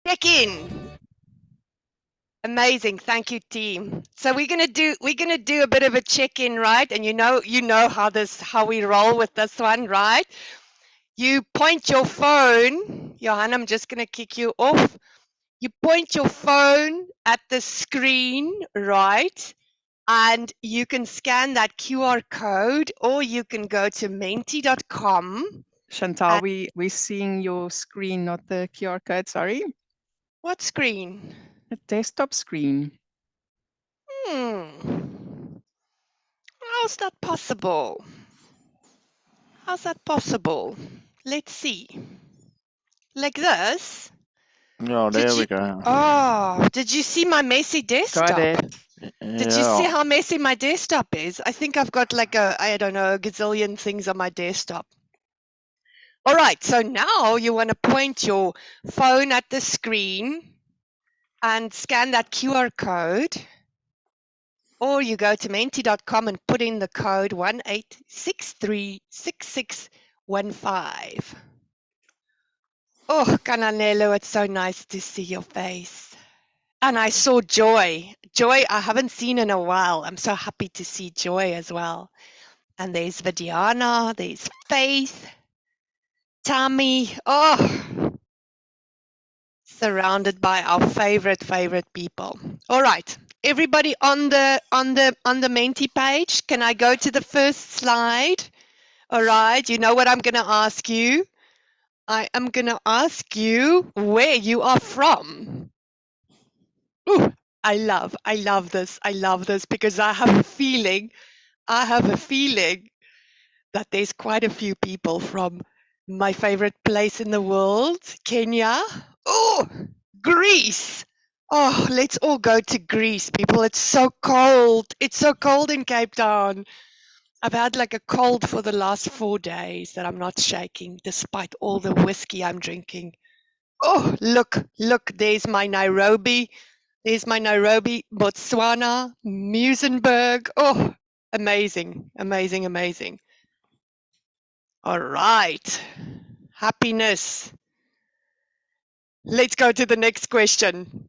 Check in. Amazing. Thank you, team. So we're gonna do a bit of a check-in, right? And you know how we roll with this one, right? You point your phone, Johan, I'm just gonna kick you off. You point your phone at the screen, right? And you can scan that QR code, or you can go to menti.com. Chantal, we're seeing your screen, not the QR code, sorry. What screen? The desktop screen. How's that possible? How's that possible? Let's see. Like this? Yeah, there we go. Oh, did you see my messy desktop? Got it. Did you see how messy my desktop is? I think I've got like I don't know, a gazillion things on my desktop. All right, so now you want to point your phone at the screen and scan that QR code. Or you go to menti.com and put in the code 18636615. Oh, Kananelo, it's so nice to see your face. And I saw Joy. Joy, I haven't seen in a while. I'm so happy to see Joy as well. And there's Vidiana, there's Faith, Tammy. Oh, surrounded by our favorite people. All right, everybody on the Menti page. Can I go to the first slide? All right, you know what I'm going to ask you? I am going to ask you where you are from. Ooh, I love this. I love this because I have a feeling that there's quite a few people from my favorite place in the world, Kenya. Oh, Greece. Oh, let's all go to Greece, people. It's so cold. It's so cold in Cape Town. I've had like a cold for the last 4 days that I'm not shaking, despite all the whiskey I'm drinking. Oh, look, there's my Nairobi. There's my Nairobi, Botswana, Muizenberg. Oh, amazing. All right. Happiness. Let's go to the next question.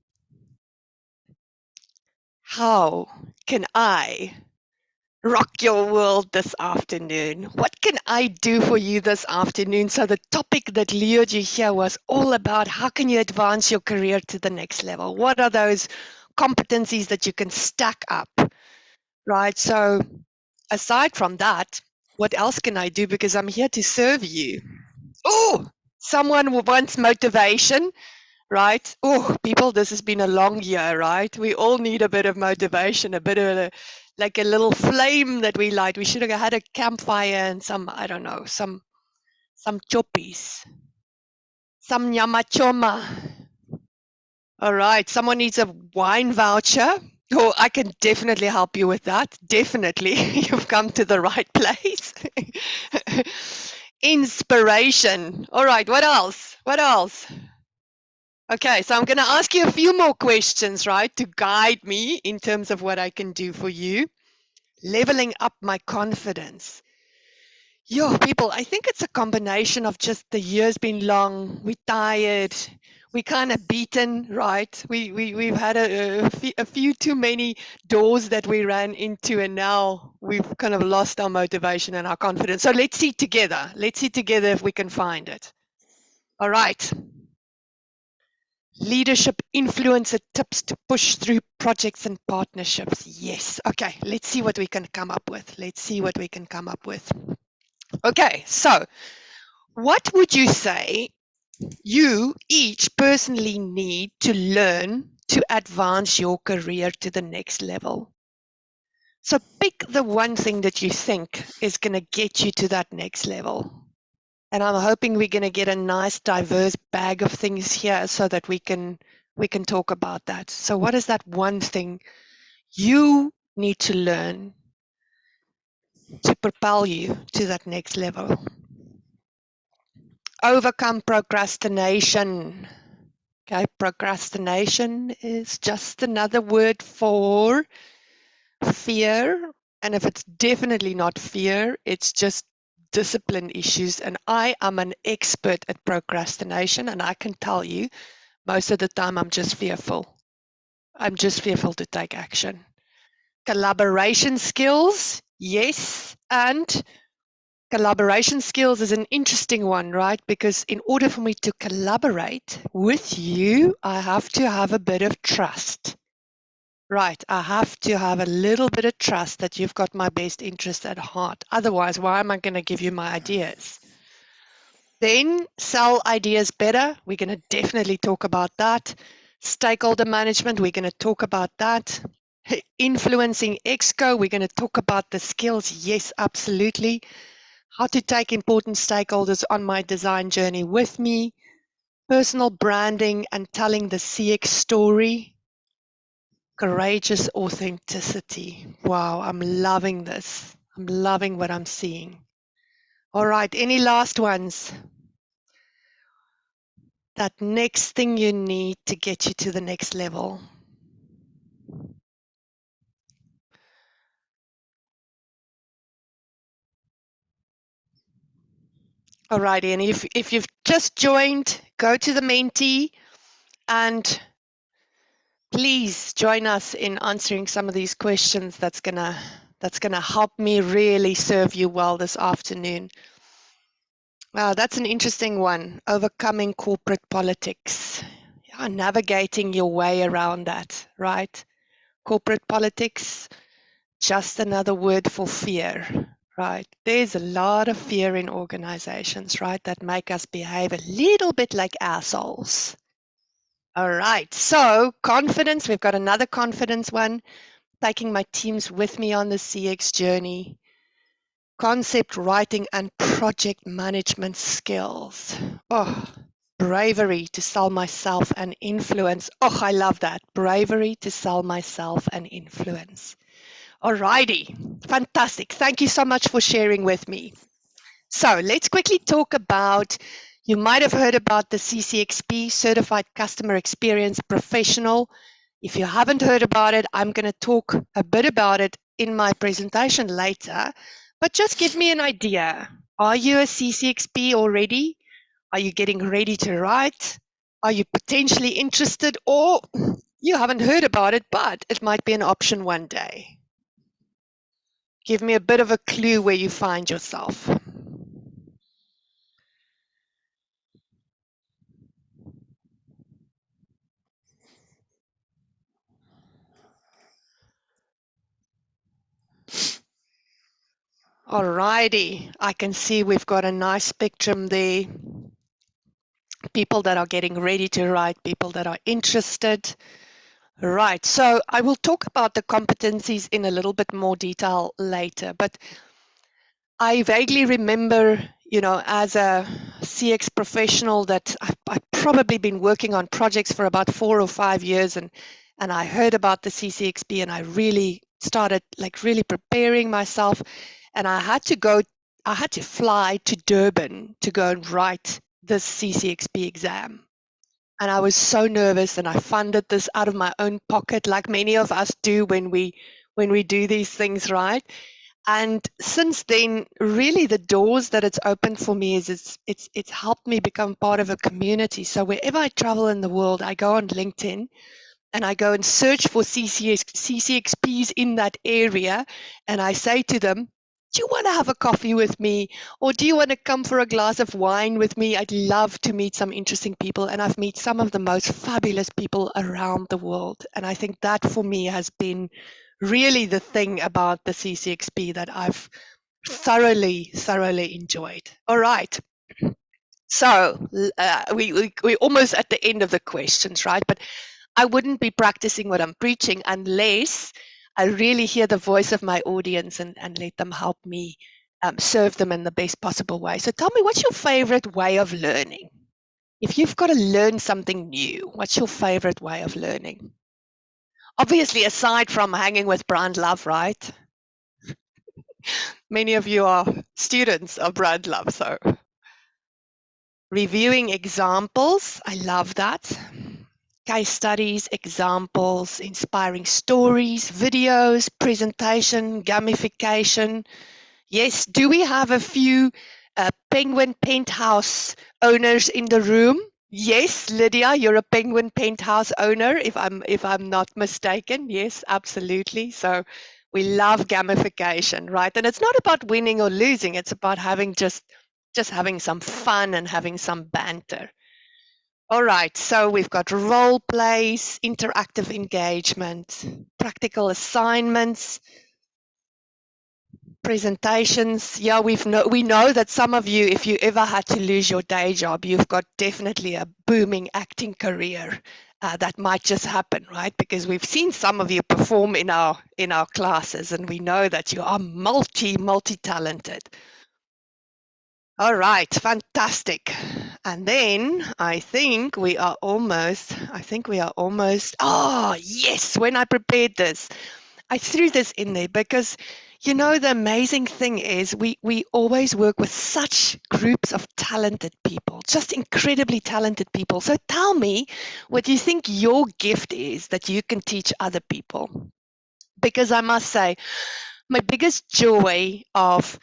How can I rock your world this afternoon? What can I do for you this afternoon? So the topic that lured you here was all about how can you advance your career to the next level? What are those competencies that you can stack up, right? So aside from that, what else can I do? Because I'm here to serve you. Oh, someone who wants motivation, right? Oh, people, this has been a long year, right? We all need a bit of motivation, a bit of like a little flame that we light. We should have had a campfire and some, I don't know, some choppies, some nyama choma. All right, someone needs a wine voucher. Oh, I can definitely help you with that. Definitely, you've come to the right place. Inspiration. All right, what else? What else? Okay, so I'm going to ask you a few more questions, right, to guide me in terms of what I can do for you. Leveling up my confidence. Yo, people, I think it's a combination of just the year's been long, we're tired, we're kind of beaten, right? We've had a few too many doors that we ran into, and now we've kind of lost our motivation and our confidence. So let's see together. Let's see together if we can find it. All right. Leadership influencer tips to push through projects and partnerships. Yes. Okay, let's see what we can come up with. Let's see what we can come up with. Okay, so what would you say you each personally need to learn to advance your career to the next level? So pick the one thing that you think is going to get you to that next level. And I'm hoping we're going to get a nice diverse bag of things here so that we can talk about that. So what is that one thing you need to learn to propel you to that next level? Overcome procrastination. Okay, procrastination is just another word for fear. And if it's definitely not fear, it's just discipline issues. And I am an expert at procrastination, and I can tell you Most of the time, I'm just fearful. I'm just fearful to take action. Collaboration skills, yes. And collaboration skills is an interesting one, right? Because in order for me to collaborate with you, I have to have a bit of trust. Right, I have to have a little bit of trust that you've got my best interest at heart. Otherwise, why am I going to give you my ideas? Then sell ideas better. We're going to definitely talk about that. Stakeholder management, we're going to talk about that. Influencing Exco, we're going to talk about the skills. Yes, absolutely. How to take important stakeholders on my design journey with me. Personal branding and telling the CX story. Courageous authenticity. Wow, I'm loving this. I'm loving what I'm seeing. All right, any last ones? That next thing you need to get you to the next level. All righty, and if you've just joined, go to the Mentee and please join us in answering some of these questions. That's gonna help me really serve you well this afternoon. That's an interesting one. Overcoming corporate politics. Yeah, navigating your way around that, right? Corporate politics, just another word for fear, right? There's a lot of fear in organizations, right, that make us behave a little bit like assholes. All right, so confidence, we've got another confidence one, taking my teams with me on the CX journey. Concept writing and project management skills. Oh, bravery to sell myself and influence. Oh, I love that. Bravery to sell myself and influence. Alrighty, fantastic. Thank you so much for sharing with me. So let's quickly talk about, you might have heard about the CCXP, Certified Customer Experience Professional. If you haven't heard about it, I'm going to talk a bit about it in my presentation later, but just give me an idea. Are you a CCXP already? Are you getting ready to write? Are you potentially interested, or you haven't heard about it, but it might be an option one day? Give me a bit of a clue where you find yourself. Alrighty, I can see we've got a nice spectrum there. People that are getting ready to write, people that are interested. Right, so I will talk about the competencies in a little bit more detail later, but I vaguely remember, as a CX professional that I've probably been working on projects for about 4 or 5 years, and I heard about the CCXP, and I really started really preparing myself, and I had to fly to Durban to go and write this CCXP exam. And I was so nervous, and I funded this out of my own pocket, like many of us do when we do these things, right? And since then, really the doors that it's opened for me is it's helped me become part of a community. So wherever I travel in the world, I go on LinkedIn and I go and search for CCXPs in that area, and I say to them, do you want to have a coffee with me, or do you want to come for a glass of wine with me? I'd love to meet some interesting people, and I've met some of the most fabulous people around the world. And I think that for me has been really the thing about the CCXP that I've thoroughly enjoyed. All right. So we're almost at the end of the questions, right? But I wouldn't be practicing what I'm preaching unless I really hear the voice of my audience and let them help me serve them in the best possible way. So tell me, what's your favorite way of learning? If you've got to learn something new, what's your favorite way of learning? Obviously, aside from hanging with Brand Love, right? Many of you are students of Brand Love, so reviewing examples, I love that. Case studies, examples, inspiring stories, videos, presentation, gamification. Yes, do we have a few Penguin Penthouse owners in the room? Yes, Lydia, you're a Penguin Penthouse owner, if I'm not mistaken. Yes, absolutely. So we love gamification, right? And it's not about winning or losing. It's about having just having some fun and having some banter. All right, so we've got role plays, interactive engagement, practical assignments, presentations. Yeah, we know that some of you, if you ever had to lose your day job, you've got definitely a booming acting career. That might just happen, right? Because we've seen some of you perform in our classes, and we know that you are multi-talented. All right, fantastic. And then I think we are almost, oh, yes, when I prepared this, I threw this in there because, the amazing thing is we always work with such groups of talented people, just incredibly talented people. So tell me what you think your gift is that you can teach other people. Because I must say, my biggest joy of,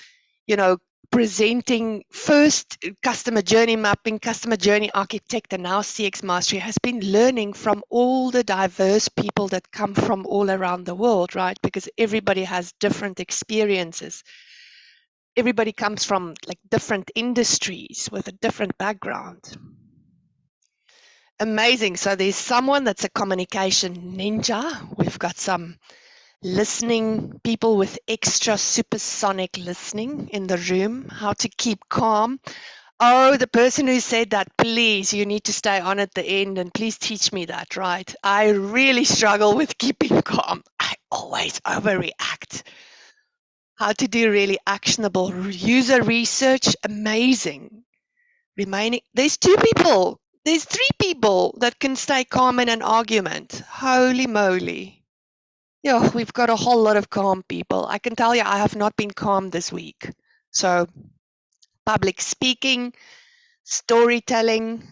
you know, presenting first customer journey mapping, customer journey architect, and now CX mastery has been learning from all the diverse people that come from all around the world, right? Because everybody has different experiences. Everybody comes from like different industries with a different background. Amazing. So there's someone that's a communication ninja. We've got some listening people with extra supersonic listening in the room, how to keep calm. Oh, the person who said that, please, you need to stay on at the end and please teach me that, right? I really struggle with keeping calm. I always overreact. How to do really actionable user research, amazing. There's there's 3 people that can stay calm in an argument. Holy moly. Yeah, we've got a whole lot of calm people. I can tell you I have not been calm this week. So, public speaking, storytelling,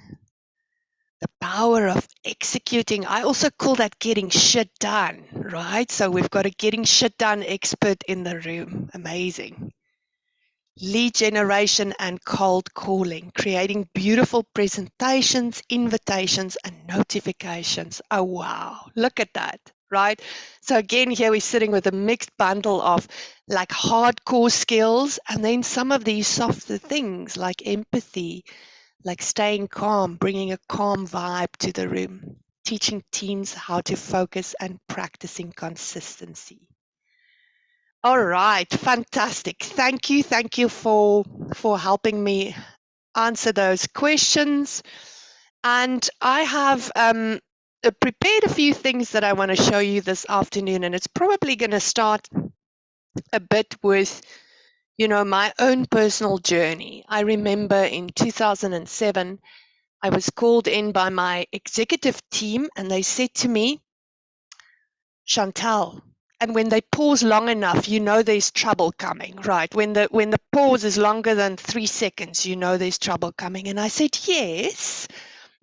the power of executing. I also call that getting shit done, right? So, we've got a getting shit done expert in the room. Amazing. Lead generation and cold calling, creating beautiful presentations, invitations, and notifications. Oh, wow. Look at that, right? So, again, here we're sitting with a mixed bundle of like hardcore skills and then some of these softer things like empathy, like staying calm, bringing a calm vibe to the room, teaching teams how to focus and practicing consistency. All right, fantastic. Thank you for helping me answer those questions. And I have prepared a few things that I want to show you this afternoon, and it's probably going to start a bit with, my own personal journey. I remember in 2007, I was called in by my executive team, and they said to me, Chantal. And when they pause long enough, you know there's trouble coming, right? When the pause is longer than 3 seconds, you know there's trouble coming. And I said, yes.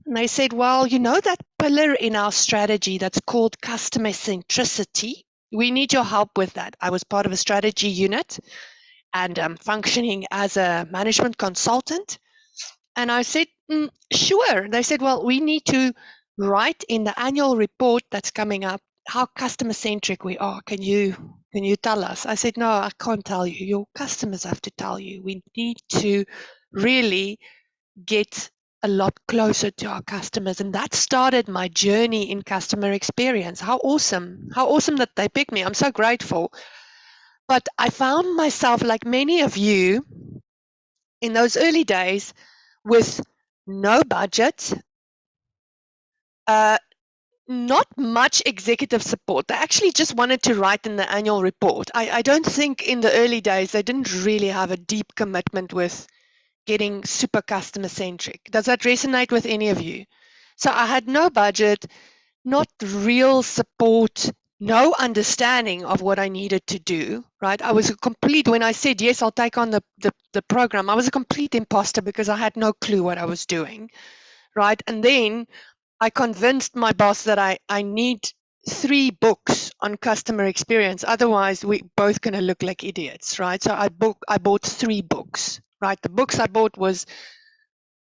And they said, well, you know that pillar in our strategy that's called customer centricity? We need your help with that. I was part of a strategy unit and functioning as a management consultant. And I said, sure. They said, well, we need to write in the annual report that's coming up how customer centric we are. Can you tell us? I said, no, I can't tell you. Your customers have to tell you. We need to really get a lot closer to our customers. And that started my journey in customer experience. How awesome. How awesome that they picked me. I'm so grateful. But I found myself, like many of you, in those early days with no budget, not much executive support. They actually just wanted to write in the annual report. I don't think in the early days they didn't really have a deep commitment with getting super customer centric. Does that resonate with any of you? So I had no budget, not real support, no understanding of what I needed to do, right? I was a complete, when I said, yes, I'll take on the program, I was a complete imposter because I had no clue what I was doing, right? And then I convinced my boss that I need 3 books on customer experience. Otherwise, we both going to look like idiots, right? So I bought 3 books, right? The books I bought was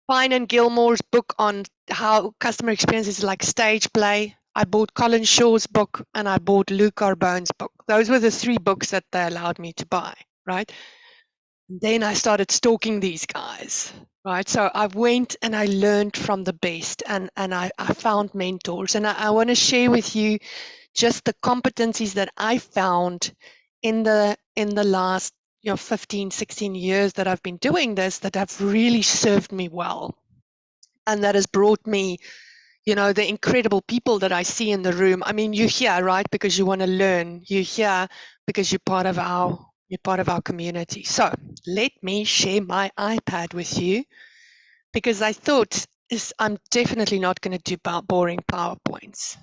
Pine and Gilmore's book on how customer experience is like stage play. I bought Colin Shaw's book and I bought Lou Carbone's book. Those were the 3 books that they allowed me to buy, right? And then I started stalking these guys, right? So I went and I learned from the best and I found mentors. And I want to share with you just the competencies that I found in the last 15, 16 years that I've been doing this that have really served me well. And that has brought me, the incredible people that I see in the room. I mean, you're here, right? Because you want to learn. You're here because you're part of our community. So let me share my iPad with you because I thought I'm definitely not going to do boring PowerPoints.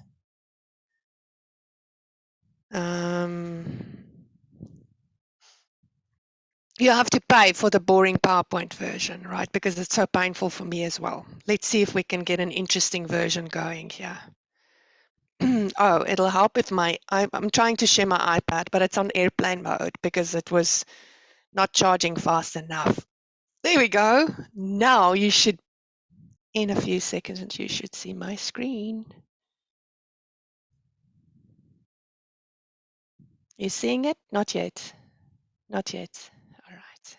You have to pay for the boring PowerPoint version, right? Because it's so painful for me as well. Let's see if we can get an interesting version going here. Oh, it'll help if I'm trying to share my iPad, but it's on airplane mode because it was not charging fast enough. There we go. Now you should, in a few seconds, you should see my screen. You seeing it? Not yet. Not yet. All right.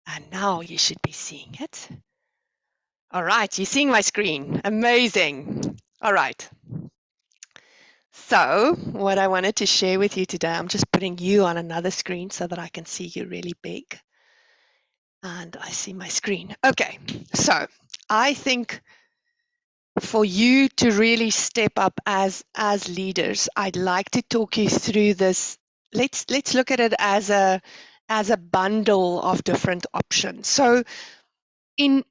And now you should be seeing it. All right, you're seeing my screen. Amazing. All right. So what I wanted to share with you today, I'm just putting you on another screen so that I can see you really big. And I see my screen. Okay, so I think for you to really step up as leaders, I'd like to talk you through this. Let's look at it as a bundle of different options. So in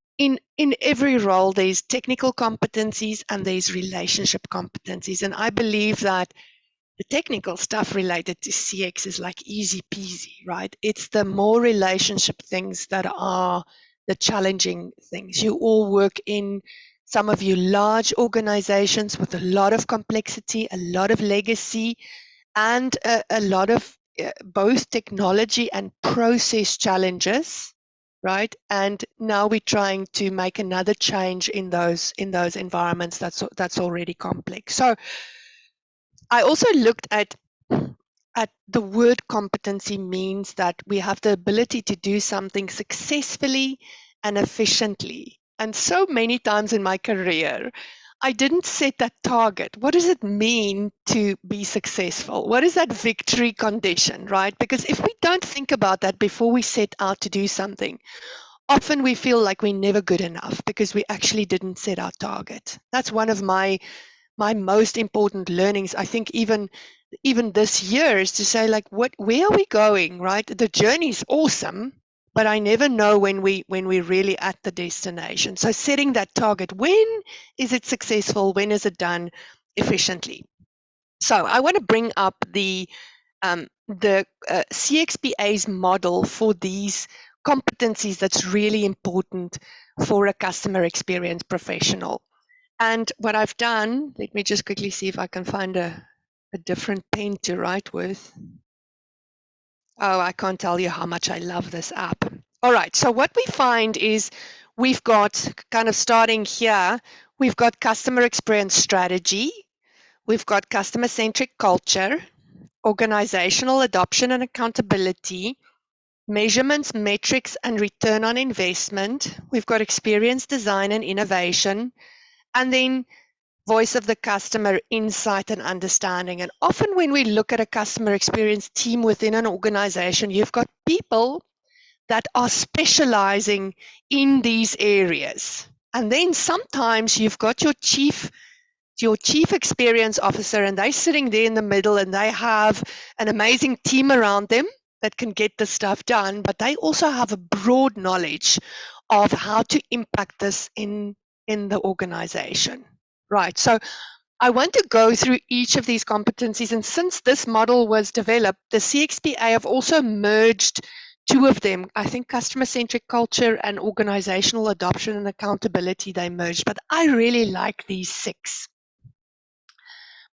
every role, there's technical competencies and there's relationship competencies. And I believe that the technical stuff related to CX is like easy peasy, right? It's the more relationship things that are the challenging things. You all work in, some of you, large organizations with a lot of complexity, a lot of legacy, and a lot of both technology and process challenges, right? And now we're trying to make another change in those environments that's already complex. So I also looked at the word competency means that we have the ability to do something successfully and efficiently. And so many times in my career, I didn't set that target. What does it mean to be successful? What is that victory condition, right? Because if we don't think about that before we set out to do something, often we feel like we're never good enough because we actually didn't set our target. That's one of my most important learnings. I think even this year is to say, like, where are we going, right? The journey's awesome, but I never know when we're really at the destination. So setting that target, when is it successful? When is it done efficiently? So I want to bring up the CXPA's model for these competencies that's really important for a customer experience professional. And what I've done, let me just quickly see if I can find a different pen to write with. Oh, I can't tell you how much I love this app. All right, so what we find is we've got, kind of starting here, we've got customer experience strategy, we've got customer-centric culture, organizational adoption and accountability, measurements, metrics, and return on investment. We've got experience design and innovation, and then voice of the customer, insight and understanding. And often when we look at a customer experience team within an organization, you've got people that are specializing in these areas. And then sometimes you've got your chief experience officer, and they're sitting there in the middle and they have an amazing team around them that can get the stuff done, but they also have a broad knowledge of how to impact this in the organization. Right. So I want to go through each of these competencies. And since this model was developed, the CXPA have also merged two of them. I think customer-centric culture and organizational adoption and accountability, they merged. But I really like these 6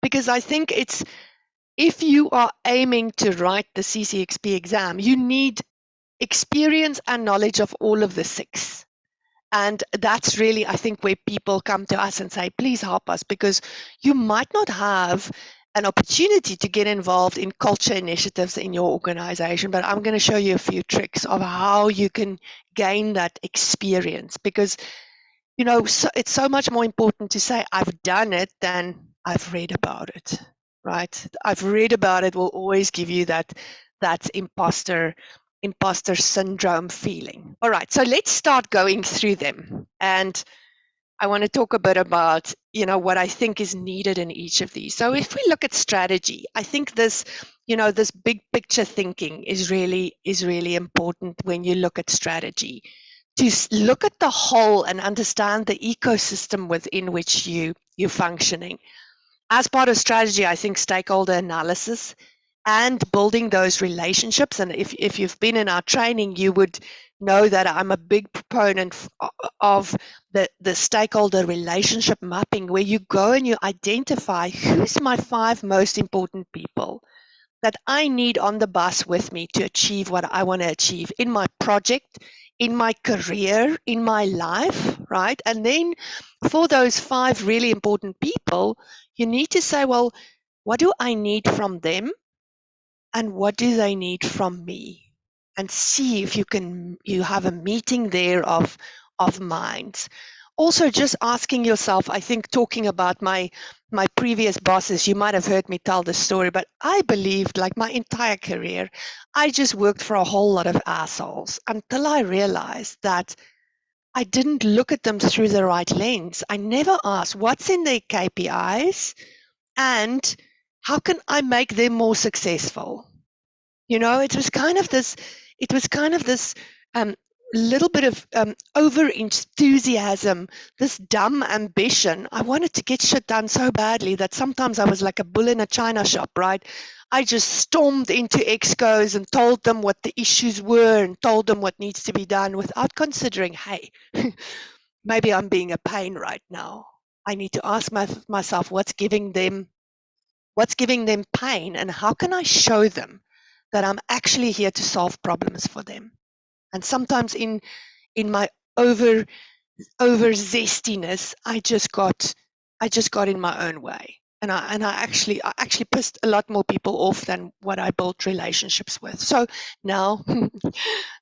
because I think it's, if you are aiming to write the CCXP exam, you need experience and knowledge of all of the 6. And that's really, I think, where people come to us and say, please help us, because you might not have an opportunity to get involved in culture initiatives in your organization, but I'm going to show you a few tricks of how you can gain that experience, because it's so much more important to say I've done it than I've read about it, right? I've read about it will always give you that imposter syndrome feeling. All right, so let's start going through them. And I want to talk a bit about, what I think is needed in each of these. So if we look at strategy, I think this big picture thinking is really important when you look at strategy. To look at the whole and understand the ecosystem within which you're functioning. As part of strategy, I think stakeholder analysis and building those relationships. And if you've been in our training, you would know that I'm a big proponent of the stakeholder relationship mapping, where you go and you identify who's my 5 most important people that I need on the bus with me to achieve what I want to achieve in my project, in my career, in my life, right? And then for those 5 really important people, you need to say, well, what do I need from them? And what do they need from me? And see if you have a meeting there of minds. Also, just asking yourself, I think, talking about my previous bosses, you might have heard me tell this story, but I believed, like my entire career, I just worked for a whole lot of assholes until I realized that I didn't look at them through the right lens. I never asked what's in their KPIs and how can I make them more successful. It was kind of this little bit of over enthusiasm, this dumb ambition. I wanted to get shit done so badly that sometimes I was like a bull in a china shop, right? I just stormed into excos and told them what the issues were and told them what needs to be done without considering, hey, maybe I'm being a pain right now. I need to ask myself what's giving them pain, and how can I show them that I'm actually here to solve problems for them. And sometimes in my over zestiness, I just got in my own way, and I actually pissed a lot more people off than what I built relationships with. So now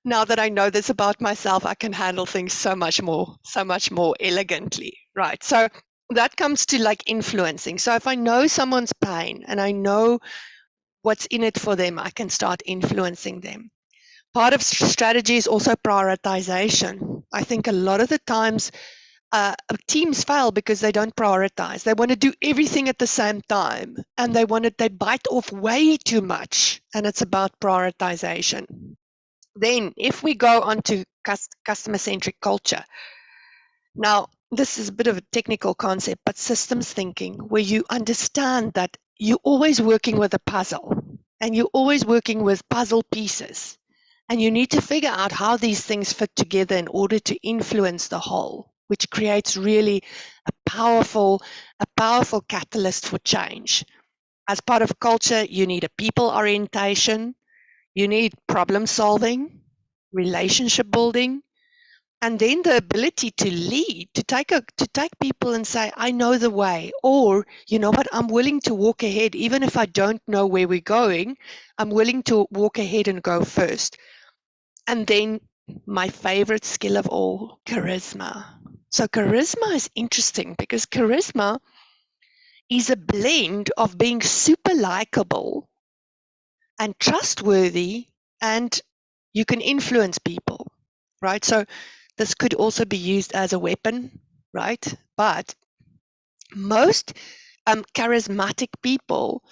now that I know this about myself, I can handle things so much more elegantly, right? So that comes to like influencing. So if I know someone's pain and I know what's in it for them, I can start influencing them. Part of strategy is also prioritization. I think a lot of the times teams fail because they don't prioritize. They want to do everything at the same time, and they bite off way too much, and it's about prioritization. Then if we go on to customer-centric culture, now this is a bit of a technical concept, but systems thinking, where you understand that you're always working with a puzzle and you're always working with puzzle pieces, and you need to figure out how these things fit together in order to influence the whole, which creates really a powerful catalyst for change. As part of culture, you need a people orientation, you need problem solving, relationship building, and then the ability to lead, to take people and say, I know the way, or you know what, I'm willing to walk ahead even if I don't know where we're going. I'm willing to walk ahead and go first. And then my favorite skill of all, charisma. So charisma is interesting because charisma is a blend of being super likable and trustworthy, and you can influence people, right? So this could also be used as a weapon, right? But most charismatic people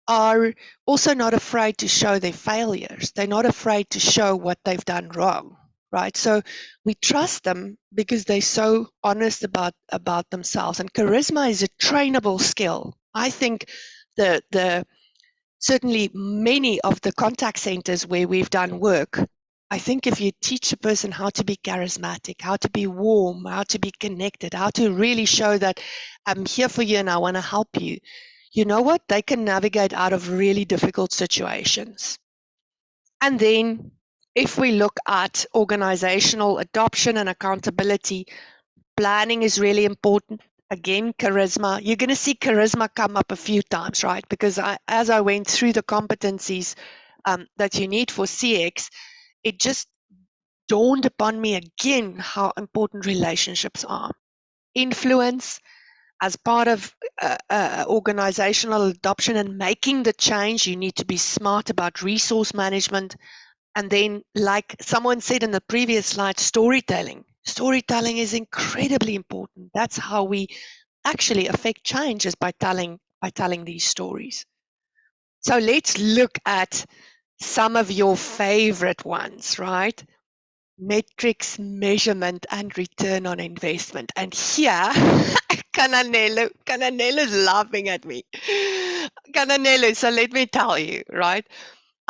are also not afraid to show their failures. They're not afraid to show what they've done wrong, right? So we trust them because they're so honest about themselves. And charisma is a trainable skill. I think certainly many of the contact centers where we've done work, I think if you teach a person how to be charismatic, how to be warm, how to be connected, how to really show that I'm here for you and I want to help you, you know what? They can navigate out of really difficult situations. And then if we look at organizational adoption and accountability, planning is really important. Again, charisma. You're going to see charisma come up a few times, right? Because as I went through the competencies that you need for CX, it just dawned upon me again how important relationships are. Influence as part of organizational adoption and making the change, you need to be smart about resource management. And then, like someone said in the previous slide, storytelling. Storytelling is incredibly important. That's how we actually affect change, is by telling these stories. So let's look at some of your favorite ones, right? Metrics, measurement, and return on investment. And here, Cananelo's laughing at me. Cananelo, so let me tell you, right?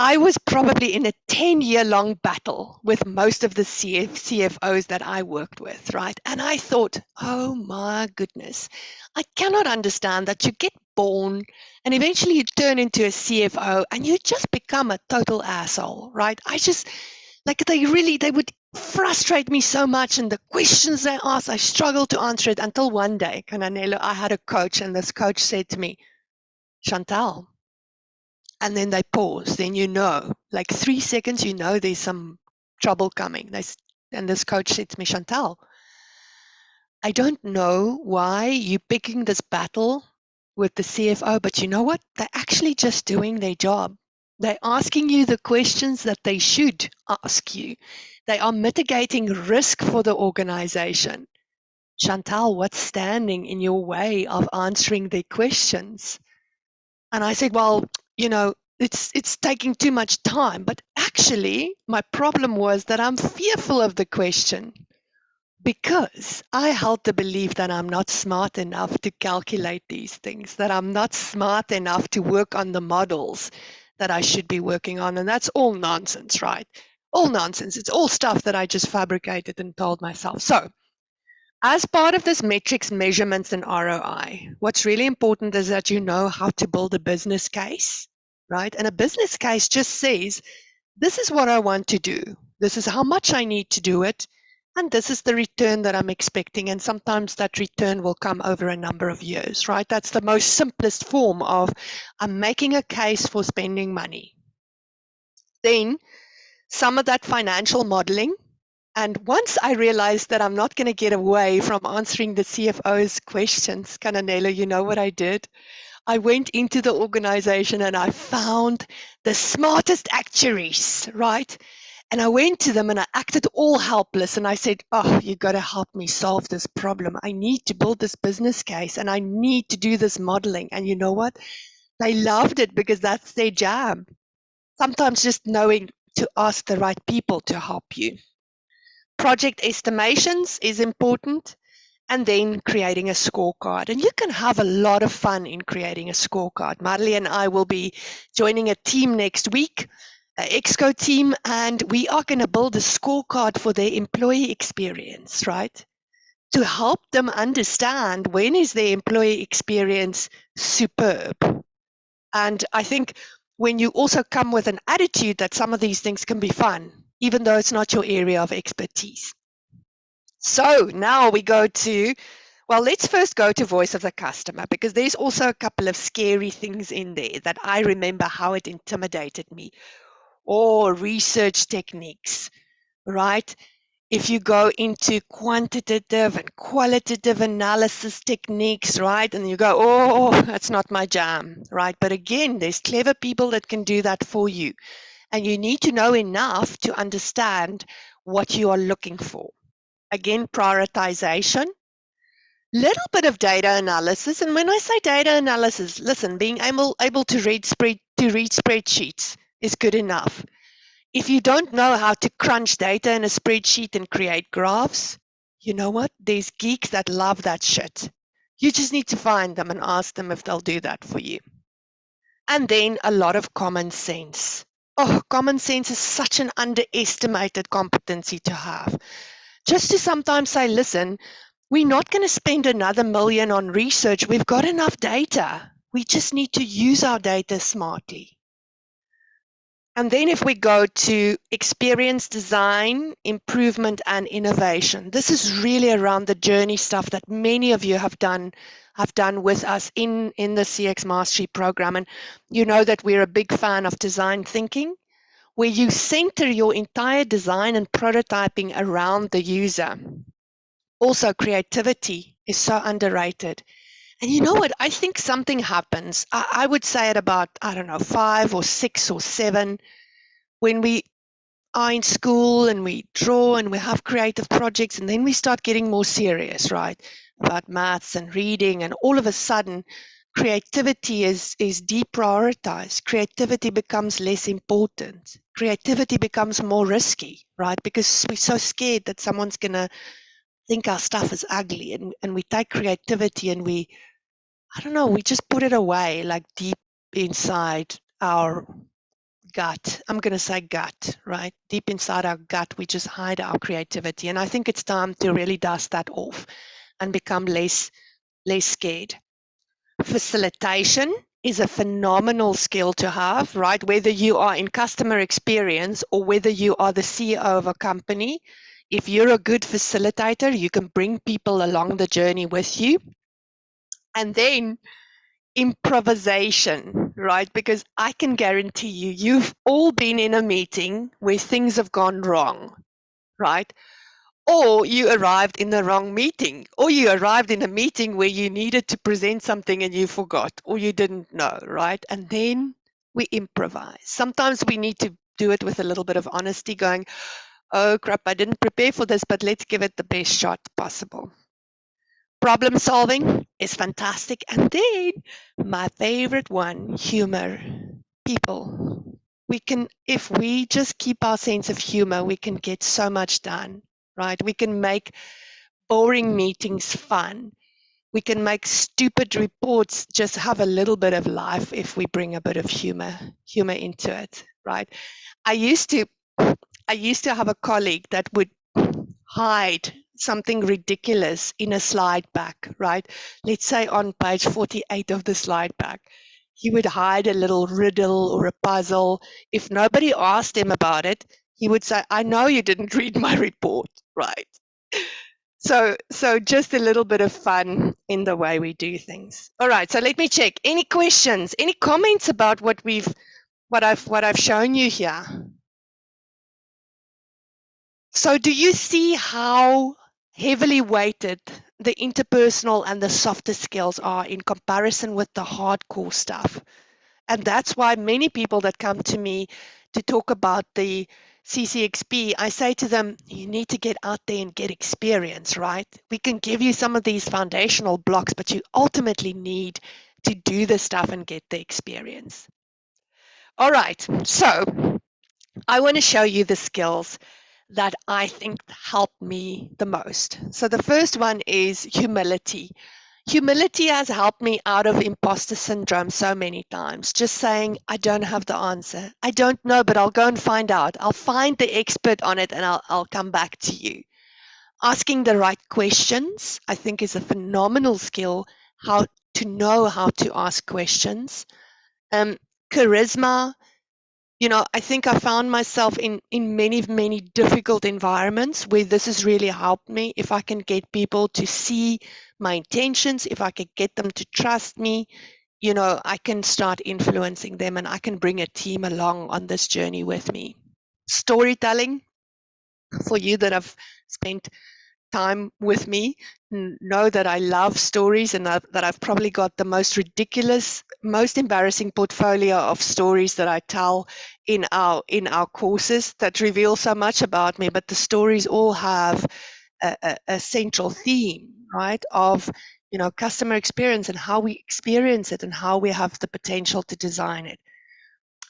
I was probably in a 10-year-long battle with most of the CFOs that I worked with, right? And I thought, oh my goodness, I cannot understand that you get born and eventually you turn into a CFO and you just become a total asshole, right? I just, like, they would frustrate me so much, and the questions they asked, I struggled to answer it until one day, Cananelo, I had a coach, and this coach said to me, Chantal, and then they pause, then like 3 seconds, there's some trouble coming. And this coach said to me, Chantal, I don't know why you're picking this battle with the CFO, but you know what? They're actually just doing their job. They're asking you the questions that they should ask you. They are mitigating risk for the organization. Chantal, what's standing in your way of answering their questions? And I said, well, it's taking too much time. But actually, my problem was that I'm fearful of the question because I held the belief that I'm not smart enough to calculate these things, that I'm not smart enough to work on the models that I should be working on. And that's all nonsense, right? All nonsense. It's all stuff that I just fabricated and told myself. So, as part of this metrics, measurements, and ROI, what's really important is that you know how to build a business case, right? And a business case just says, this is what I want to do. This is how much I need to do it. And this is the return that I'm expecting. And sometimes that return will come over a number of years, right? That's the most simplest form of I'm making a case for spending money. Then some of that financial modeling. And once I realized that I'm not going to get away from answering the CFO's questions, Cananelo, you know what I did? I went into the organization and I found the smartest actuaries, right? And I went to them and I acted all helpless and I said, oh, you got to help me solve this problem. I need to build this business case and I need to do this modeling. And you know what? They loved it because that's their jam. Sometimes just knowing to ask the right people to help you. Project estimations is important, and then creating a scorecard. And you can have a lot of fun in creating a scorecard. Marley and I will be joining a team next week, an Exco team, and we are going to build a scorecard for their employee experience, right? To help them understand when is their employee experience superb. And I think when you also come with an attitude that some of these things can be fun, even though it's not your area of expertise. So now we go to, well, let's first go to voice of the customer, because there's also a couple of scary things in there that I remember how it intimidated me. Or research techniques, right? If you go into quantitative and qualitative analysis techniques, right? And you go, oh, that's not my jam, right? But again, there's clever people that can do that for you. And you need to know enough to understand what you are looking for. Again, prioritization, little bit of data analysis. And when I say data analysis, listen, being able to read spreadsheets is good enough. If you don't know how to crunch data in a spreadsheet and create graphs, you know what? There's geeks that love that shit. You just need to find them and ask them if they'll do that for you. And then a lot of common sense. Oh, common sense is such an underestimated competency to have. Just to sometimes say, listen, we're not going to spend another $1 million on research. We've got enough data. We just need to use our data smartly. And then if we go to experience design, improvement and innovation, this is really around the journey stuff that many of you have done with us in the CX Mastery program. And you know that we're a big fan of design thinking, where you center your entire design and prototyping around the user. Also, creativity is so underrated. And you know what? I think something happens. I would say at about, I don't know, 5 or 6 or 7, when we are in school and we draw and we have creative projects, and then we start getting more serious, right? About maths and reading, and all of a sudden, creativity is deprioritized. Creativity becomes less important. Creativity becomes more risky, right? Because we're so scared that someone's going to think our stuff is ugly, and we take creativity and we, I don't know, we just put it away like deep inside our gut. I'm going to say gut, right? Deep inside our gut, we just hide our creativity. And I think it's time to really dust that off and become less scared. Facilitation is a phenomenal skill to have, right? Whether you are in customer experience or whether you are the CEO of a company, if you're a good facilitator, you can bring people along the journey with you. And then improvisation, right? Because I can guarantee you, you've all been in a meeting where things have gone wrong, right? Or you arrived in the wrong meeting, or you arrived in a meeting where you needed to present something and you forgot, or you didn't know, right? And then we improvise. Sometimes we need to do it with a little bit of honesty, going, oh crap, I didn't prepare for this, but let's give it the best shot possible. Problem solving is fantastic. And then my favorite one, humor. People. We can, if we just keep our sense of humor, we can get so much done, right? We can make boring meetings fun. We can make stupid reports just have a little bit of life if we bring a bit of humor into it, right? I used to have a colleague that would hide something ridiculous in a slide pack, right? Let's say on page 48 of the slide pack, he would hide a little riddle or a puzzle. If nobody asked him about it, he would say, I know you didn't read my report, right? So just a little bit of fun in the way we do things. All right, so let me check. Any questions, any comments about what I've shown you here? So do you see how heavily weighted the interpersonal and the softer skills are in comparison with the hardcore stuff? And that's why many people that come to me to talk about the CCXP, I say to them, you need to get out there and get experience, right? We can give you some of these foundational blocks, but you ultimately need to do the stuff and get the experience. All right, so I want to show you the skills that I think help me the most. So the first one is humility. Humility has helped me out of imposter syndrome so many times. Just saying, I don't have the answer. I don't know, but I'll go and find out. I'll find the expert on it and I'll come back to you. Asking the right questions, I think, is a phenomenal skill, how to know how to ask questions. Charisma, I think I found myself in many, many difficult environments where this has really helped me. If I can get people to see my intentions, if I can get them to trust me, I can start influencing them and I can bring a team along on this journey with me. Storytelling, for you that have spent time with me, know that I love stories and that I've probably got the most ridiculous, most embarrassing portfolio of stories that I tell in our courses that reveal so much about me. But the stories all have a central theme, right, of customer experience and how we experience it and how we have the potential to design it.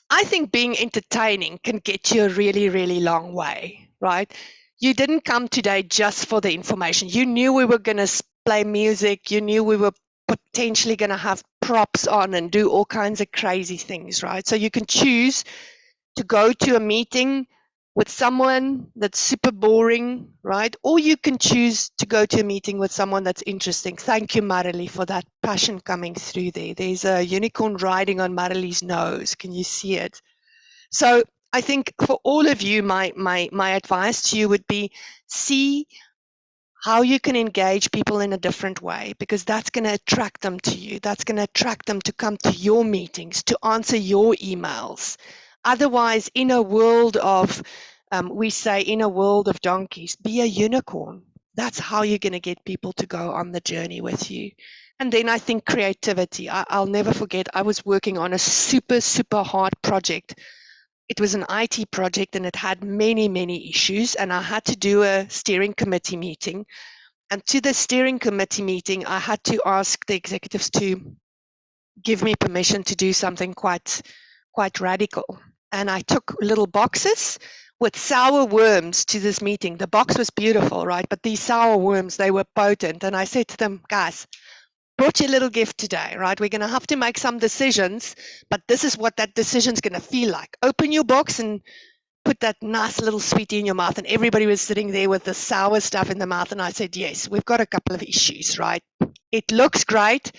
I think being entertaining can get you a really, really long way, right? You didn't come today just for the information. You knew we were going to play music. You knew we were potentially going to have props on and do all kinds of crazy things, right? So you can choose to go to a meeting with someone that's super boring, right? Or you can choose to go to a meeting with someone that's interesting. Thank you, Marilee, for that passion coming through there. There's a unicorn riding on Marilie's nose. Can you see it? So I think for all of you, my advice to you would be, see how you can engage people in a different way, because that's going to attract them to you. That's going to attract them to come to your meetings, to answer your emails. Otherwise, in a world of, we say, in a world of donkeys, be a unicorn. That's how you're going to get people to go on the journey with you. And then I think creativity. I'll never forget, I was working on a super, super hard project. It was an IT project and it had many, many issues. And I had to do a steering committee meeting. And to the steering committee meeting, I had to ask the executives to give me permission to do something quite radical. And I took little boxes with sour worms to this meeting. The box was beautiful, right? But these sour worms, they were potent. And I said to them, guys, brought you a little gift today, right? We're going to have to make some decisions, but this is what that decision's going to feel like. Open your box and put that nice little sweetie in your mouth. And everybody was sitting there with the sour stuff in the mouth. And I said, yes, we've got a couple of issues, right? It looks great,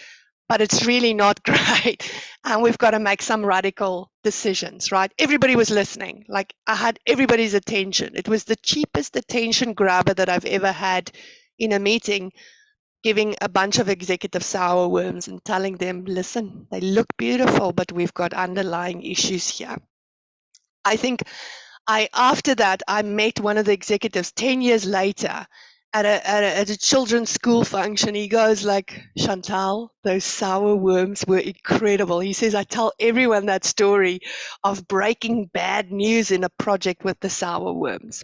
but it's really not great. And we've got to make some radical decisions, right? Everybody was listening. Like, I had everybody's attention. It was the cheapest attention grabber that I've ever had in a meeting, giving a bunch of executive sour worms and telling them, listen, they look beautiful, but we've got underlying issues here. I think after that, I met one of the executives 10 years later at a children's school function. He goes like, Chantal, those sour worms were incredible. He says, I tell everyone that story of breaking bad news in a project with the sour worms.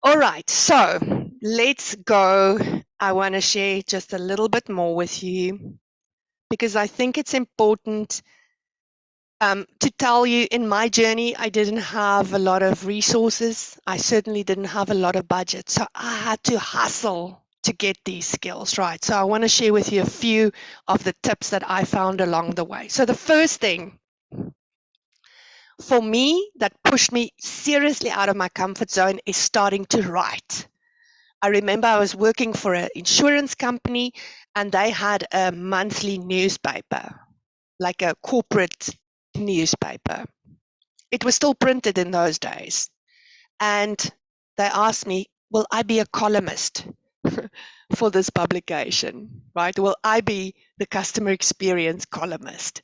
All right, so let's go. I want to share just a little bit more with you, because I think it's important to tell you, in my journey, I didn't have a lot of resources. I certainly didn't have a lot of budget. So I had to hustle to get these skills, right? So I want to share with you a few of the tips that I found along the way. So the first thing for me that pushed me seriously out of my comfort zone is starting to write. I remember I was working for an insurance company and they had a monthly newspaper, like a corporate newspaper. It was still printed in those days. And they asked me, will I be a columnist for this publication, right? Will I be the customer experience columnist?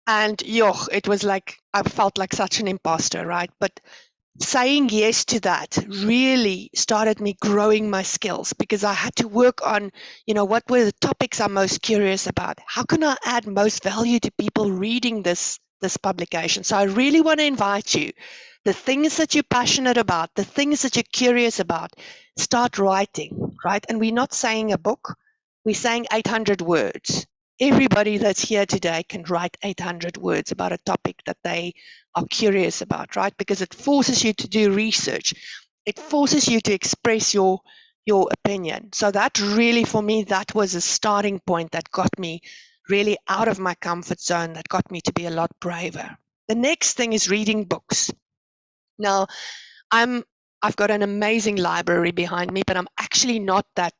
And it was like, I felt like such an imposter, right? But saying yes to that really started me growing my skills, because I had to work on, what were the topics I'm most curious about? How can I add most value to people reading this publication? So I really want to invite you, the things that you're passionate about, the things that you're curious about, start writing, right? And we're not saying a book, we're saying 800 words. Everybody that's here today can write 800 words about a topic that they are curious about, right? Because it forces you to do research. It forces you to express your opinion. So that really, for me, that was a starting point that got me really out of my comfort zone, that got me to be a lot braver. The next thing is reading books. Now, I've got an amazing library behind me, but I'm actually not that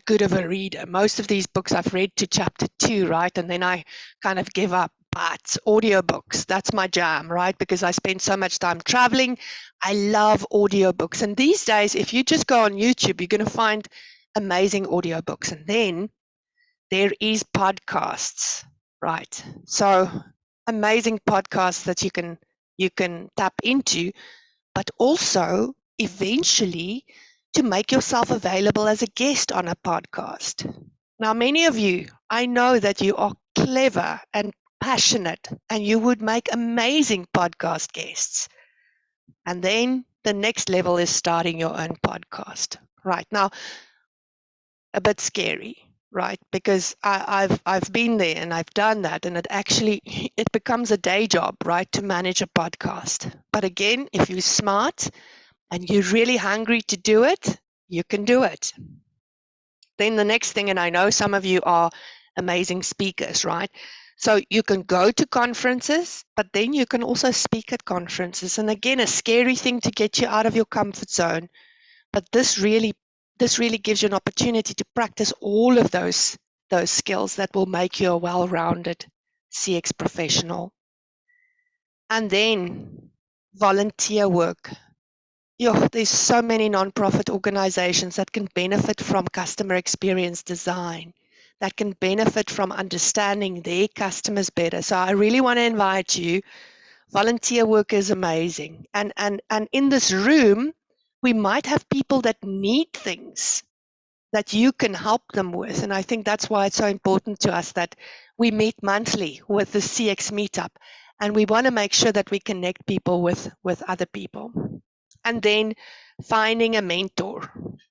good of a reader. Most of these books I've read to chapter 2, right? And then I kind of give up. But audiobooks, that's my jam, right? Because I spend so much time traveling. I love audiobooks. And these days, if you just go on YouTube, you're going to find amazing audiobooks. And then there is podcasts, right? So amazing podcasts that you can tap into, but also eventually to make yourself available as a guest on a podcast. Now, many of you, I know that you are clever and passionate and you would make amazing podcast guests. And then the next level is starting your own podcast. Right now, a bit scary, right? Because I've been there and I've done that, and it becomes a day job, right, to manage a podcast. But again, if you're smart and you're really hungry to do it, you can do it. Then the next thing, and I know some of you are amazing speakers, right? So you can go to conferences, but then you can also speak at conferences. And again, a scary thing to get you out of your comfort zone. But this really gives you an opportunity to practice all of those skills that will make you a well-rounded CX professional. And then volunteer work. There's so many nonprofit organizations that can benefit from customer experience design, that can benefit from understanding their customers better. So I really want to invite you. Volunteer work is amazing. And in this room, we might have people that need things that you can help them with. And I think that's why it's so important to us that we meet monthly with the CX Meetup. And we want to make sure that we connect people with other people. And then finding a mentor.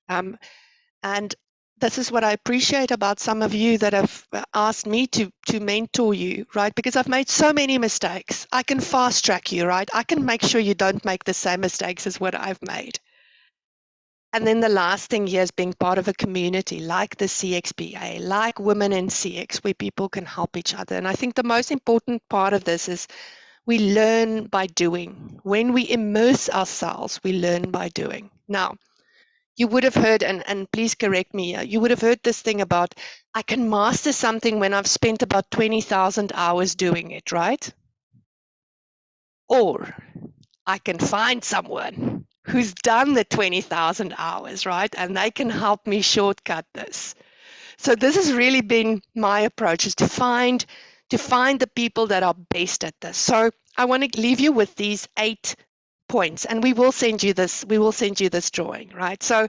And this is what I appreciate about some of you that have asked me to mentor you, right? Because I've made so many mistakes. I can fast track you, right? I can make sure you don't make the same mistakes as what I've made. And then the last thing here is being part of a community like the CXPA, like Women in CX, where people can help each other. And I think the most important part of this is we learn by doing. When we immerse ourselves, we learn by doing. Now, you would have heard, and please correct me, you would have heard this thing about, I can master something when I've spent about 20,000 hours doing it, right? Or I can find someone who's done the 20,000 hours, right? And they can help me shortcut this. So this has really been my approach, is to find the people that are best at this. So I want to leave you with these 8 points, and we will send you this drawing, right? So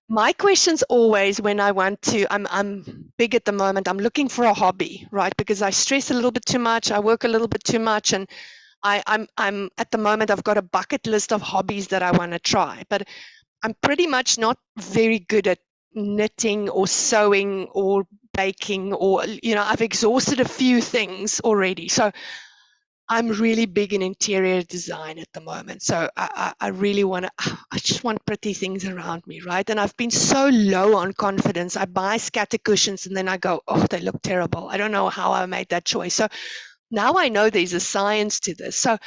my question's always when I want to, I'm big at the moment, I'm looking for a hobby, right? Because I stress a little bit too much, I work a little bit too much, and I'm at the moment, I've got a bucket list of hobbies that I want to try, but I'm pretty much not very good at knitting or sewing or baking, or, I've exhausted a few things already. So I'm really big in interior design at the moment. So I really want to, I just want pretty things around me, right? And I've been so low on confidence. I buy scatter cushions and then I go, oh, they look terrible. I don't know how I made that choice. So now I know there's a science to this. So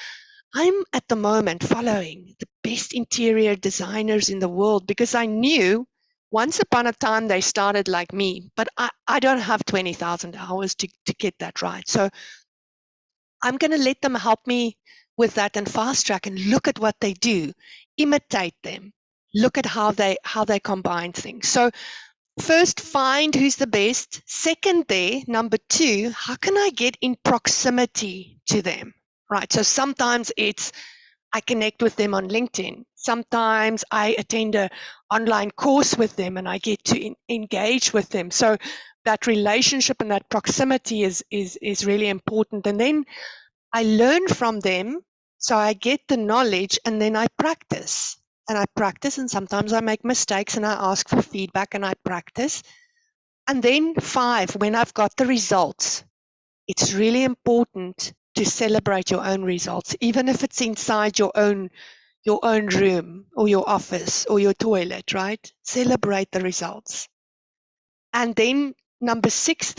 I'm at the moment following the best interior designers in the world because I knew once upon a time they started like me, but I don't have 20,000 hours to get that right. So I'm going to let them help me with that and fast track and look at what they do, imitate them, look at how they combine things. So first, find who's the best. Second, number 2, how can I get in proximity to them? Right. So sometimes it's I connect with them on LinkedIn. Sometimes I attend an online course with them and I get to engage with them. So that relationship and that proximity is really important. And then I learn from them. So I get the knowledge and then I practice. And I practice, and sometimes I make mistakes and I ask for feedback and I practice. And then 5, when I've got the results, it's really important to celebrate your own results, even if it's inside your own room or your office or your toilet, right? Celebrate the results. And then number 6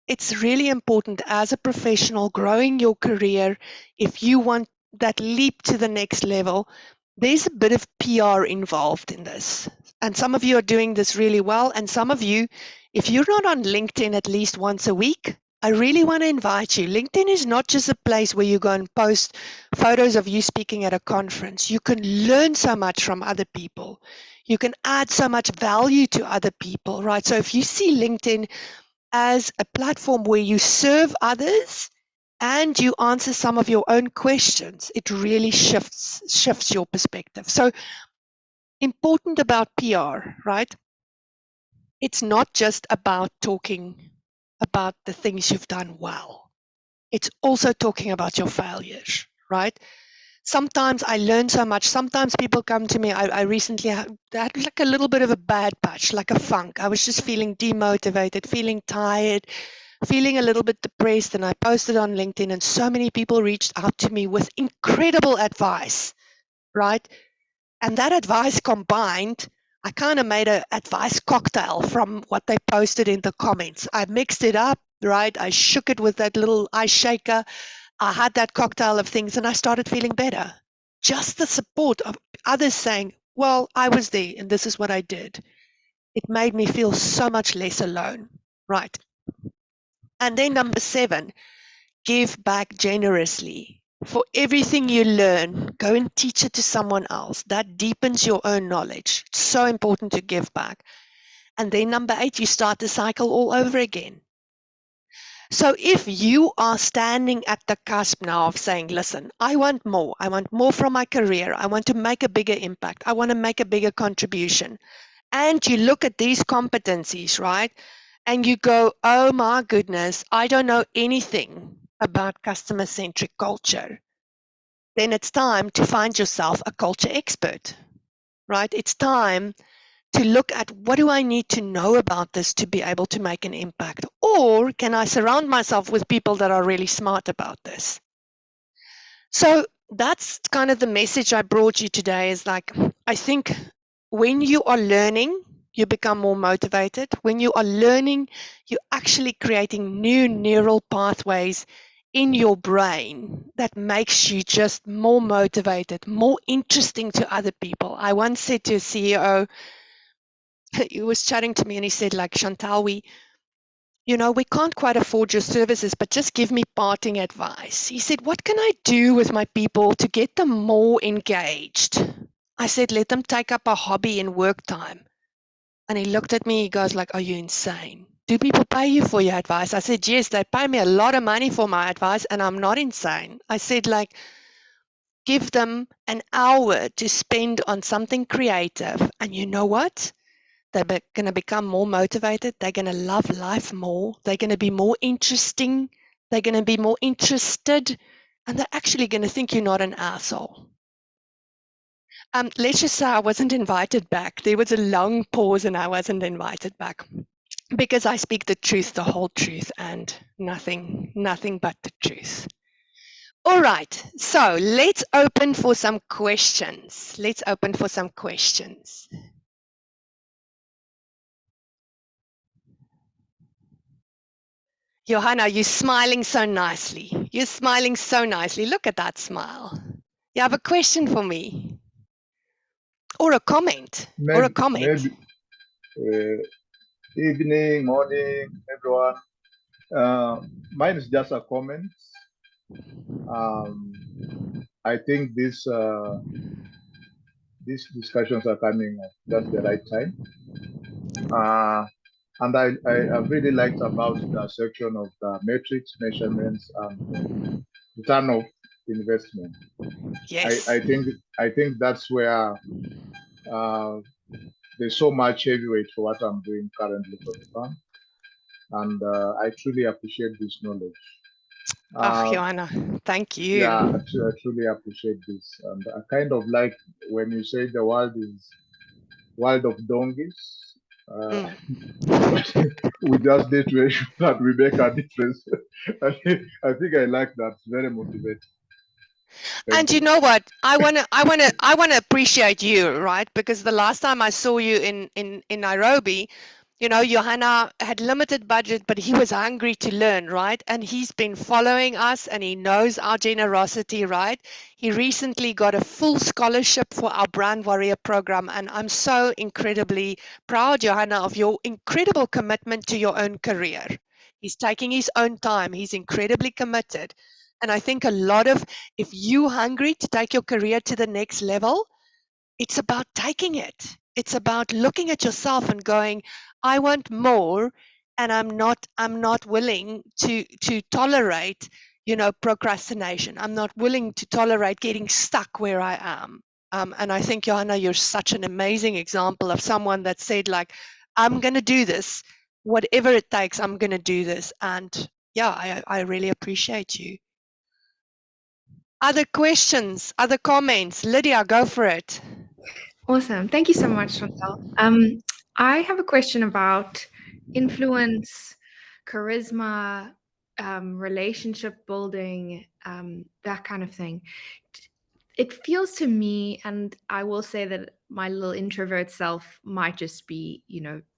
it's really important as a professional growing your career. If you want that leap to the next level, there's a bit of PR involved in this. And some of you are doing this really well. And some of you, if you're not on LinkedIn at least once a week, I really want to invite you. LinkedIn is not just a place where you go and post photos of you speaking at a conference. You can learn so much from other people. You can add so much value to other people, right? So if you see LinkedIn as a platform where you serve others and you answer some of your own questions, it really shifts your perspective. So important about PR, right? It's not just about talking about the things you've done well. It's also talking about your failures, right? Sometimes I learn so much. Sometimes people come to me. I recently had like a little bit of a bad patch, like a funk. I was just feeling demotivated, feeling tired, feeling a little bit depressed. And I posted on LinkedIn, and so many people reached out to me with incredible advice, right? And that advice combined, I kind of made an advice cocktail from what they posted in the comments. I mixed it up, right? I shook it with that little ice shaker. I had that cocktail of things and I started feeling better. Just the support of others saying, well, I was there and this is what I did. It made me feel so much less alone, right? And then number 7, give back generously. For everything you learn, go and teach it to someone else. That deepens your own knowledge. It's so important to give back. And then number 8, you start the cycle all over again. So if you are standing at the cusp now of saying, listen, I want more from my career, I want to make a bigger impact, I want to make a bigger contribution, and you look at these competencies, right, and you go, oh my goodness, I don't know anything about customer-centric culture, then it's time to find yourself a culture expert, right? It's time to look at what do I need to know about this to be able to make an impact? Or can I surround myself with people that are really smart about this? So that's kind of the message I brought you today is like, I think when you are learning, you become more motivated. When you are learning, you're actually creating new neural pathways in your brain that makes you just more motivated, more interesting to other people. I once said to a CEO, he was chatting to me and he said, like, Chantal, we can't quite afford your services, but just give me parting advice. He said, what can I do with my people to get them more engaged? I said, let them take up a hobby in work time. And he looked at me, he goes like, are you insane? Do people pay you for your advice? I said, yes, they pay me a lot of money for my advice and I'm not insane. I said, like, give them an hour to spend on something creative. And you know what? They're going to become more motivated. They're going to love life more. They're going to be more interesting. They're going to be more interested. And they're actually going to think you're not an asshole. Let's just say I wasn't invited back. There was a long pause and I wasn't invited back because I speak the truth, the whole truth, and nothing but the truth. All right, so let's open for some questions. Johanna, you're smiling so nicely. Look at that smile. You have a question for me? Or a comment? Maybe evening, morning, everyone. Mine is just a comment. I think these discussions are coming at just the right time. And I really liked about the section of the metrics, measurements, and return of investment. Yes. I think that's where there's so much heavyweight for what I'm doing currently for the firm. And I truly appreciate this knowledge. Johanna, thank you. Yeah, I truly appreciate this. And I kind of like when you say the world is world of donkeys. But we just need to ensure that we make a difference. I think I like that. It's very motivating. And you know what? I wanna appreciate you, right? Because the last time I saw you in Nairobi, Johanna had limited budget, but he was hungry to learn, right? And he's been following us and he knows our generosity, right? He recently got a full scholarship for our Brand Warrior program. And I'm so incredibly proud, Johanna, of your incredible commitment to your own career. He's taking his own time. He's incredibly committed. And I think if you're hungry to take your career to the next level, it's about taking it. It's about looking at yourself and going, I want more, and I'm not willing to tolerate, procrastination. I'm not willing to tolerate getting stuck where I am. And I think, Johanna, you're such an amazing example of someone that said, like, I'm going to do this, whatever it takes, I'm going to do this. And yeah, I really appreciate you. Other questions, other comments? Lydia, go for it. Awesome. Thank you so much, Chantal. I have a question about influence, charisma, relationship building, that kind of thing. It feels to me, and I will say that my little introvert self might just be,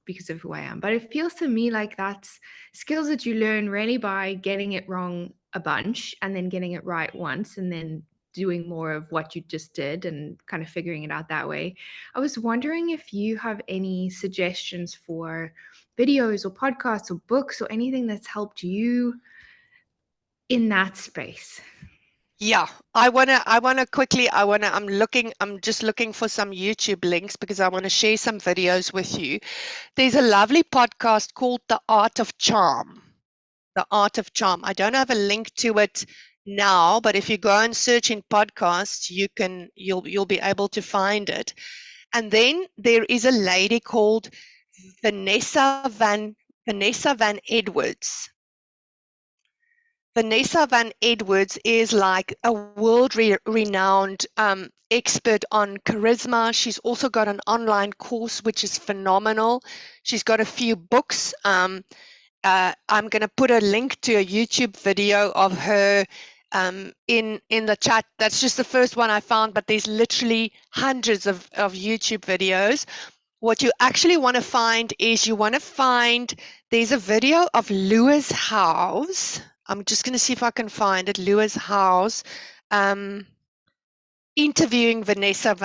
because of who I am, but it feels to me like that's skills that you learn really by getting it wrong a bunch and then getting it right once and then doing more of what you just did and kind of figuring it out that way. I was wondering if you have any suggestions for videos or podcasts or books or anything that's helped you in that space. Yeah, I'm just looking for some YouTube links because I want to share some videos with you. There's a lovely podcast called The Art of Charm. The Art of Charm. I don't have a link to it now, but if you go and search in podcasts, you'll be able to find it. And then there is a lady called Vanessa Van Edwards. Vanessa Van Edwards is like a world-renowned expert on charisma. She's also got an online course which is phenomenal. She's got a few books. I'm going to put a link to a YouTube video of her in the chat. That's just the first one I found, but there's literally hundreds of YouTube videos. What you actually want to find is there's a video of Lewis Howes. I'm just going to see if I can find it. Lewis Howes interviewing Vanessa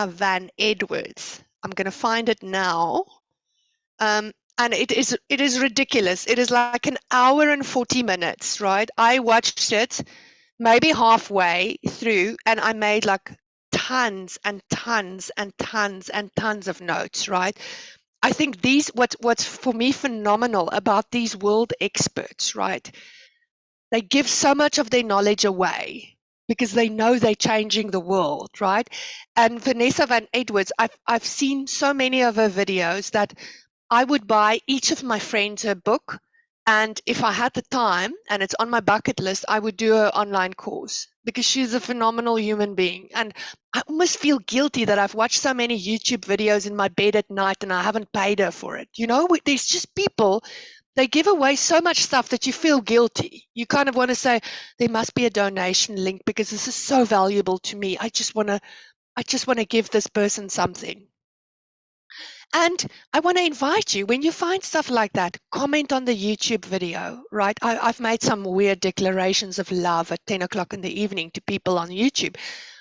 Van Edwards. I'm going to find it now. And it is ridiculous. It is like an hour and 40 minutes, right? I watched it maybe halfway through and I made like tons and tons and tons and tons of notes, right? I think what's for me phenomenal about these world experts, right? They give so much of their knowledge away because they know they're changing the world, right? And Vanessa Van Edwards, I've seen so many of her videos that I would buy each of my friends a book, and if I had the time and it's on my bucket list, I would do an online course because she's a phenomenal human being. And I almost feel guilty that I've watched so many YouTube videos in my bed at night and I haven't paid her for it. You know, there's just people, they give away so much stuff that you feel guilty. You kind of want to say, there must be a donation link because this is so valuable to me. I just want to give this person something. And I want to invite you, when you find stuff like that, comment on the YouTube video, right? I've made some weird declarations of love at 10 o'clock in the evening to people on YouTube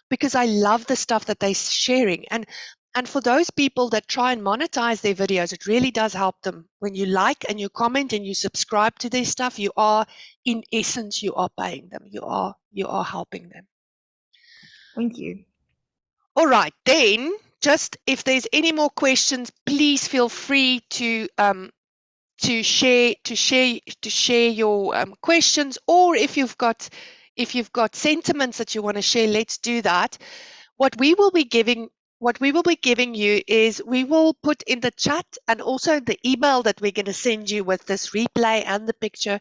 because I love the stuff that they're sharing. And for those people that try and monetize their videos, it really does help them. When you like and you comment and you subscribe to their stuff, you are, in essence, you are paying them. You are helping them. Thank you. All right, then, just if there's any more questions, please feel free to share your questions, or if you've got sentiments that you want to share, let's do that. What we will be giving you is we will put in the chat and also the email that we're going to send you with this replay and the picture.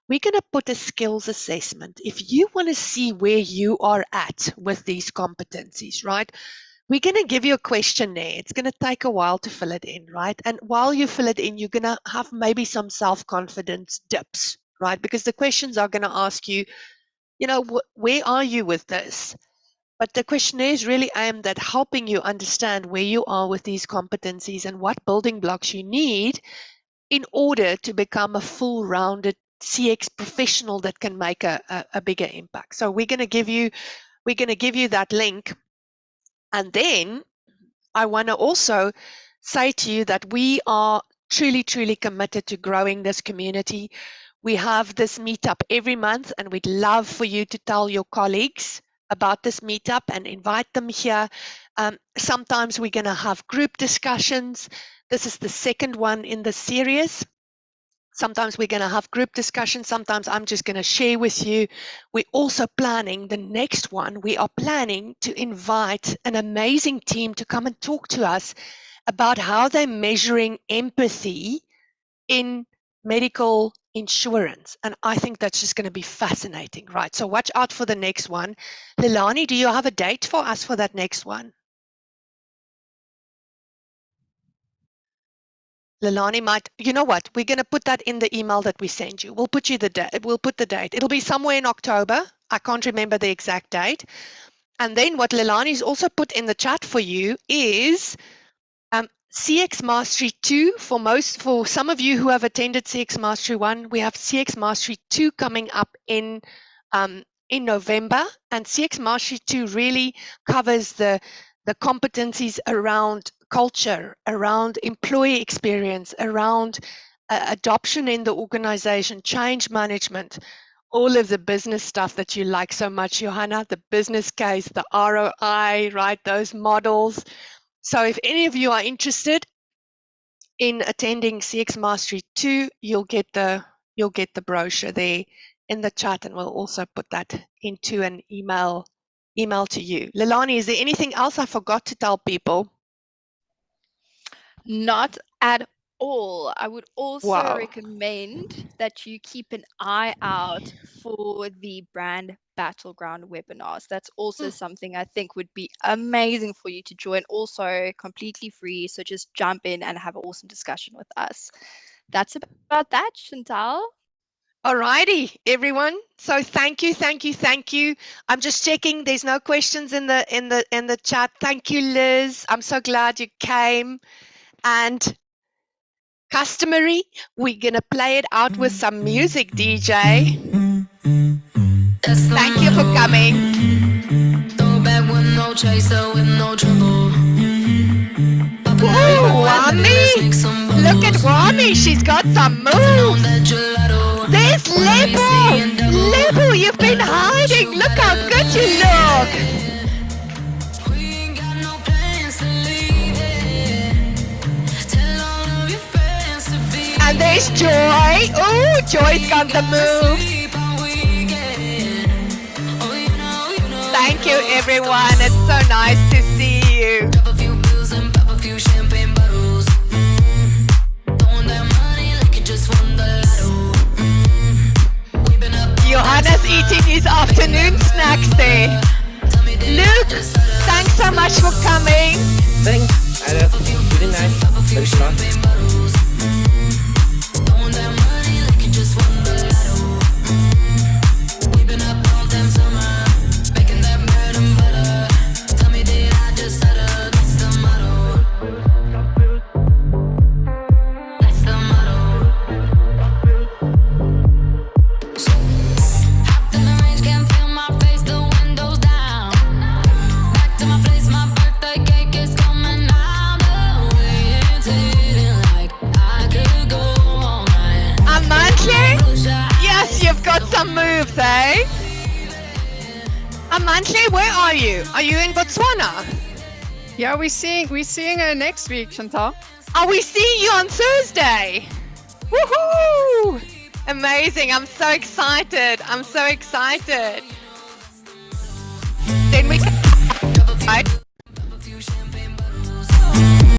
We're going to put a skills assessment. If you want to see where you are at with these competencies, right? We're going to give you a questionnaire. It's going to take a while to fill it in, right? And while you fill it in, you're going to have maybe some self-confidence dips, right? Because the questions are going to ask you, you know, where are you with this? But the questionnaire is really aimed at helping you understand where you are with these competencies and what building blocks you need in order to become a full-rounded CX professional that can make a bigger impact. So we're going to give you that link. And then I want to also say to you that we are truly, truly committed to growing this community. We have this meetup every month, and we'd love for you to tell your colleagues about this meetup and invite them here. Sometimes we're going to have group discussions. This is the second one in the series. Sometimes we're going to have group discussions. Sometimes I'm just going to share with you. We're also planning the next one. We are planning to invite an amazing team to come and talk to us about how they're measuring empathy in medical insurance. And I think that's just going to be fascinating, right? So watch out for the next one. Lilani, do you have a date for us for that next one? Lilani might, you know what? We're going to put that in the email that we send you. We'll put the date. It'll be somewhere in October. I can't remember the exact date. And then what Lilani's also put in the chat for you is CX Mastery 2. For some of you who have attended CX Mastery 1, we have CX Mastery 2 coming up in November. And CX Mastery 2 really covers the competencies around culture, around employee experience, around adoption in the organization, change management, all of the business stuff that you like so much, Johanna, the business case, the ROI, right? Those models. So if any of you are interested in attending CX Mastery 2, you'll get the brochure there in the chat, and we'll also put that into an email to you. Leilani, is there anything else I forgot to tell people? Not at all. I would also Wow. recommend that you keep an eye out for the brand battleground webinars. That's also something I think would be amazing for you to join, also completely free. So just jump in and have an awesome discussion with us. That's about that, Chantal. Alrighty, everyone. So thank you. I'm just checking. There's no questions in the chat. Thank you, Liz. I'm so glad you came. And customary, we're gonna play it out with some music, DJ. Thank you for coming. Ooh, Wami! Look at Wami. She's got some moves. There's Lebo! Lebo, you've been hiding! Look how good you look! And there's Joy! Oh, Joy's got the moves! Thank you, everyone. It's so nice to see you. Johanna's eating his afternoon snacks there. Luke, thanks so much for coming. Thanks, Ada. Really nice. Thanks a lot. Moves, eh? Amantli, where are you? Are you in Botswana? Yeah, we're seeing her next week, Chantal. Are we seeing you on Thursday? Woohoo! Amazing! I'm so excited. Then we can